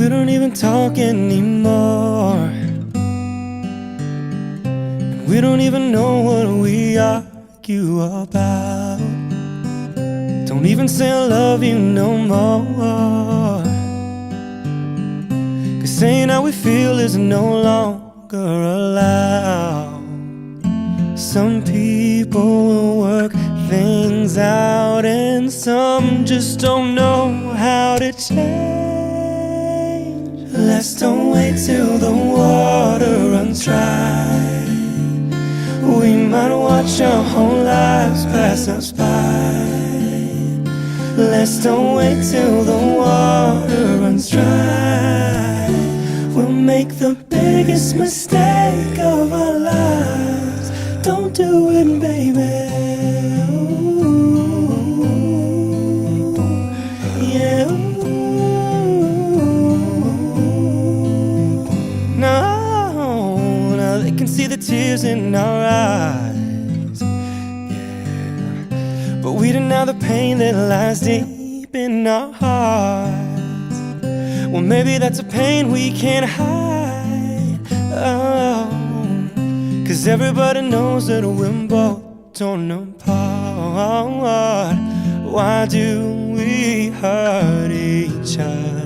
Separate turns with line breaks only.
we don't even talk anymore. And we don't even know what we argue about. Don't even say I love you no more. 'Cause saying how we feel is no longer allowed. Some people will work things out, and some just don't know how to change. Let's don't wait till the water runs dry. We might watch our whole lives pass us by. Let's don't wait till the water runs dry. We'll make the biggest mistake of our lives. Don't do it, baby. Ooh, yeah. Ooh. No, now they can see the tears in our eyes. Yeah, but we deny the pain that lies deep in our hearts. Well, maybe that's a pain we can't hide. Oh, 'cause everybody knows that we're both torn apart. Why do we hurt each other?